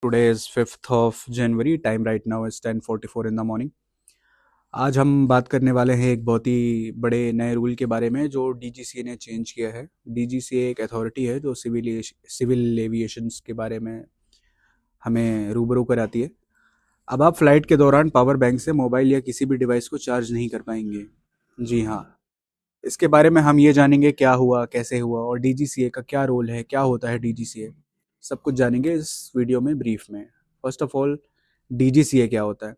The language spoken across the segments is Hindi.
Today is 5th of January. Time right now is 10:44 in the morning. आज हम बात करने वाले हैं एक बहुत ही बड़े नए रूल के बारे में जो डीजीसीए ने चेंज किया है। डीजीसीए एक अथॉरिटी है जो सिविल एविएशंस के बारे में हमें रूबरू कराती है। अब आप फ्लाइट के दौरान पावर बैंक से मोबाइल या किसी भी डिवाइस को चार्ज नहीं कर पाएंगे। जी हाँ, इसके बारे में हम ये जानेंगे क्या हुआ, कैसे हुआ और डीजीसीए का क्या रोल है, क्या होता है डीजीसीए। सब कुछ जानेंगे इस वीडियो में ब्रीफ में। फर्स्ट ऑफ ऑल, डीजीसीए क्या होता है?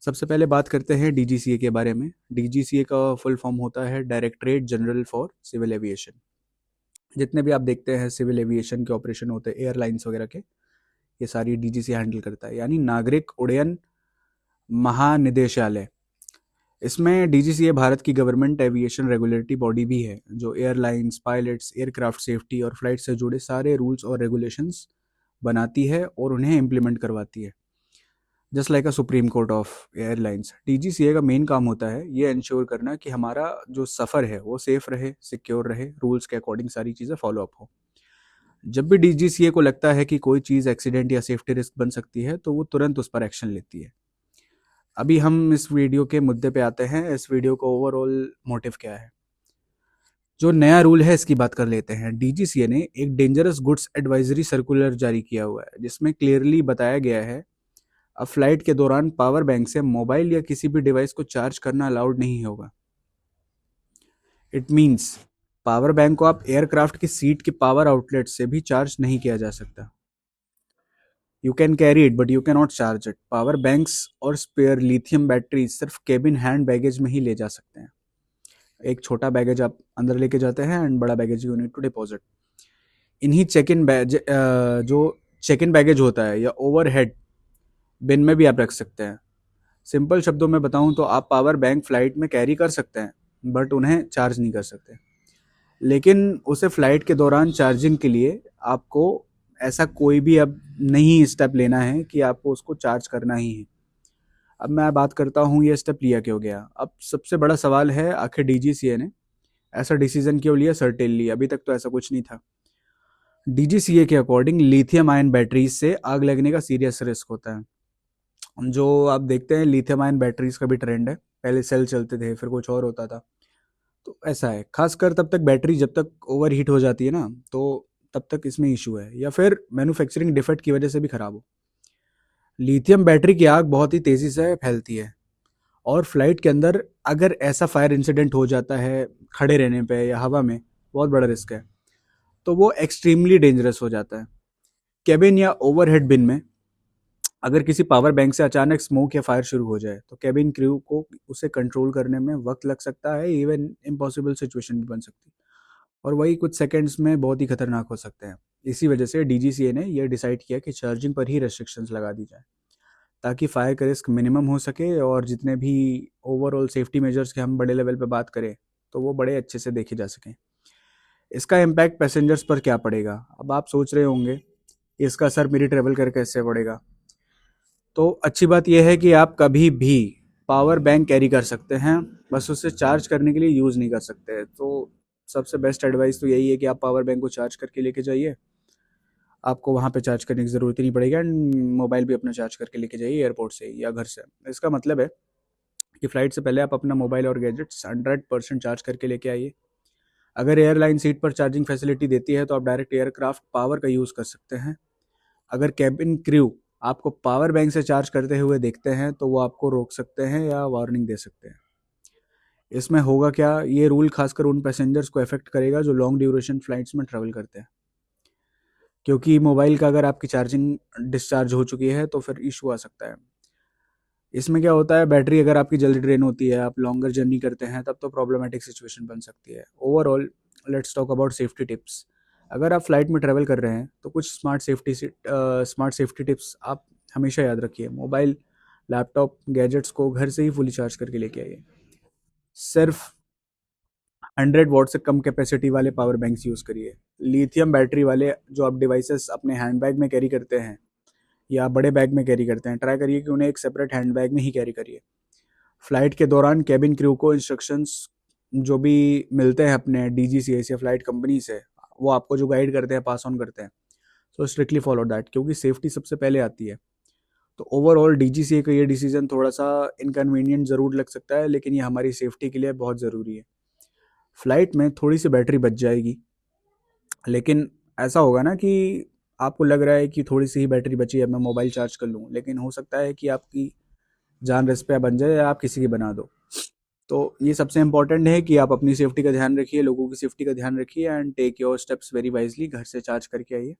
सबसे पहले बात करते हैं डीजीसीए के बारे में। डीजीसीए का फुल फॉर्म होता है directorate general for civil aviation. जितने भी आप देखते हैं सिविल एविएशन के ऑपरेशन होते हैं एयरलाइंस वगैरह के, ये सारी डीजीसीए हैंडल करता है, यानी नागरिक उड्डयन महानिदेशालय। इसमें डीजीसीए भारत की गवर्नमेंट एविएशन रेगुलेटरी बॉडी भी है जो एयरलाइंस, पायलट्स, एयरक्राफ्ट सेफ्टी और फ्लाइट से जुड़े सारे रूल्स और रेगुलेशंस बनाती है और उन्हें इम्प्लीमेंट करवाती है। Just like a supreme court of airlines, DGCA का मेन काम होता है ये इंश्योर करना कि हमारा जो सफ़र है वो सेफ रहे, सिक्योर रहे, रूल्स के अकॉर्डिंग सारी चीज़ें फॉलो अप हो। जब भी डीजीसीए को लगता है कि कोई चीज़ एक्सीडेंट या सेफ्टी रिस्क बन सकती है तो वो तुरंत उस पर एक्शन लेती है। अभी हम इस वीडियो के मुद्दे पे आते हैं। इस वीडियो का ओवरऑल मोटिव क्या है? जो नया रूल है इसकी बात कर लेते हैं। डीजीसीए ने एक डेंजरस गुड्स एडवाइजरी सर्कुलर जारी किया हुआ है जिसमें क्लियरली बताया गया है अब फ्लाइट के दौरान पावर बैंक से मोबाइल या किसी भी डिवाइस को चार्ज करना अलाउड नहीं होगा। इट मीन्स पावर बैंक को आप एयरक्राफ्ट की सीट के पावर आउटलेट से भी चार्ज नहीं किया जा सकता। You can carry it but you can not charge it. Power banks और स्पेयर लिथियम बैटरी सिर्फ केबिन हैंड बैगेज में ही ले जा सकते हैं। एक छोटा बैगेज आप अंदर लेके जाते हैं एंड बड़ा baggage you need to deposit. इन्हीं जो चेक इन बैगेज होता है या ओवरहेड बिन में भी आप रख सकते हैं। सिंपल शब्दों में बताऊं तो आप पावर बैंक फ्लाइट में कैरी कर सकते हैं बट उन्हें चार्ज नहीं कर सकते। लेकिन उसे फ्लाइट के दौरान चार्जिंग के लिए आपको ऐसा कोई भी अब नहीं स्टेप लेना है कि आपको उसको चार्ज करना ही है। अब मैं बात करता हूँ ये स्टेप लिया क्यों गया। अब सबसे बड़ा सवाल है आखिर डीजीसीए ने ऐसा डिसीजन क्यों लिया सर्टेनली? अभी तक तो ऐसा कुछ नहीं था। डीजीसीए के अकॉर्डिंग लिथियम आयन बैटरीज से आग लगने का सीरियस रिस्क होता है। जो आप देखते हैं लिथियम आयन बैटरीज का भी ट्रेंड है, पहले सेल चलते थे फिर कुछ और होता था। तो ऐसा है, खासकर तब तक बैटरी जब तक ओवर हीट हो जाती है ना तो तब तक इसमें इशू है, या फिर मैन्युफैक्चरिंग डिफेक्ट की वजह से भी खराब हो। लिथियम बैटरी की आग बहुत ही तेज़ी से फैलती है और फ्लाइट के अंदर अगर ऐसा फायर इंसिडेंट हो जाता है खड़े रहने पे या हवा में, बहुत बड़ा रिस्क है, तो वो एक्सट्रीमली डेंजरस हो जाता है। केबिन या ओवरहेड बिन में अगर किसी पावर बैंक से अचानक स्मोक या फायर शुरू हो जाए तो केबिन क्रू को उसे कंट्रोल करने में वक्त लग सकता है, इवन इम्पॉसिबल सिचुएशन भी बन सकती है और वही कुछ सेकंड्स में बहुत ही खतरनाक हो सकते हैं। इसी वजह से डीजीसीए ने यह डिसाइड किया कि चार्जिंग पर ही रेस्ट्रिक्शंस लगा दी जाए ताकि फायर का रिस्क मिनिमम हो सके और जितने भी ओवरऑल सेफ्टी मेजर्स के हम बड़े लेवल पे बात करें तो वो बड़े अच्छे से देखे जा सकें। इसका इम्पैक्ट पैसेंजर्स पर क्या पड़ेगा? अब आप सोच रहे होंगे इसका असर मेरी ट्रेवल कर कैसे पड़ेगा। तो अच्छी बात यह है कि आप कभी भी पावर बैंक कैरी कर सकते हैं, बस उसे चार्ज करने के लिए यूज़ नहीं कर सकते। तो सबसे बेस्ट एडवाइस तो यही है कि आप पावर बैंक को चार्ज करके लेके जाइए। आपको वहाँ पे चार्ज करने की ज़रूरत ही नहीं पड़ेगी एंड मोबाइल भी अपना चार्ज करके लेके जाइए एयरपोर्ट से या घर से। इसका मतलब है कि फ़्लाइट से पहले आप अपना मोबाइल और गैजेट्स 100% चार्ज करके लेके आइए। अगर एयरलाइन सीट पर चार्जिंग फैसिलिटी देती है तो आप डायरेक्ट एयरक्राफ्ट पावर का यूज़ कर सकते हैं। अगर कैबिन क्रू आपको पावर बैंक से चार्ज करते हुए देखते हैं तो वो आपको रोक सकते हैं या वार्निंग दे सकते हैं। इसमें होगा क्या, ये रूल खासकर उन पैसेंजर्स को अफेक्ट करेगा जो लॉन्ग ड्यूरेशन फ्लाइट्स में ट्रैवल करते हैं, क्योंकि मोबाइल का अगर आपकी चार्जिंग डिस्चार्ज हो चुकी है तो फिर इशू आ सकता है। इसमें क्या होता है, बैटरी अगर आपकी जल्दी ड्रेन होती है, आप लॉन्गर जर्नी करते हैं, तब तो प्रॉब्लमेटिक सिचुएशन बन सकती है। Overall let's talk about safety tips. अगर आप फ्लाइट में ट्रैवल कर रहे हैं तो कुछ स्मार्ट सेफ्टी टिप्स आप हमेशा याद रखिए। मोबाइल, लैपटॉप, गैजेट्स को घर से ही फुली चार्ज करके लेके आइए। सिर्फ 100 वॉट से कम कैपेसिटी वाले पावर बैंक्स यूज़ करिए। लिथियम बैटरी वाले जो आप डिवाइसेस अपने हैंड बैग में कैरी करते हैं या बड़े बैग में कैरी करते हैं, ट्राई करिए कि उन्हें एक सेपरेट हैंड बैग में ही कैरी करिए। फ्लाइट के दौरान केबिन क्रू को इंस्ट्रक्शंस जो भी मिलते हैं अपने डीजीसीए से, फ्लाइट कंपनी से, वो आपको जो गाइड करते हैं, पास ऑन करते हैं, सो स्ट्रिक्टली फॉलो दैट, क्योंकि सेफ्टी सबसे पहले आती है। तो ओवरऑल डीजीसीए का ये डिसीजन थोड़ा सा इनकन्वीनियंट ज़रूर लग सकता है, लेकिन ये हमारी सेफ्टी के लिए बहुत ज़रूरी है। फ्लाइट में थोड़ी सी बैटरी बच जाएगी, लेकिन ऐसा होगा ना कि आपको लग रहा है कि थोड़ी सी ही बैटरी बची है, मैं मोबाइल चार्ज कर लूँ, लेकिन हो सकता है कि आपकी जान रिस्क पे बन जाए या आप किसी की बना दो। तो ये सबसे इम्पोर्टेंट है कि आप अपनी सेफ्टी का ध्यान रखिए, लोगों की सेफ्टी का ध्यान रखिए, and take your steps very wisely. घर से चार्ज करके आइए।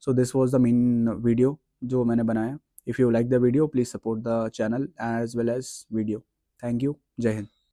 So this was the main video जो मैंने बनाया। If you like the video, please support the channel as well as video. Thank you. जय हिंद।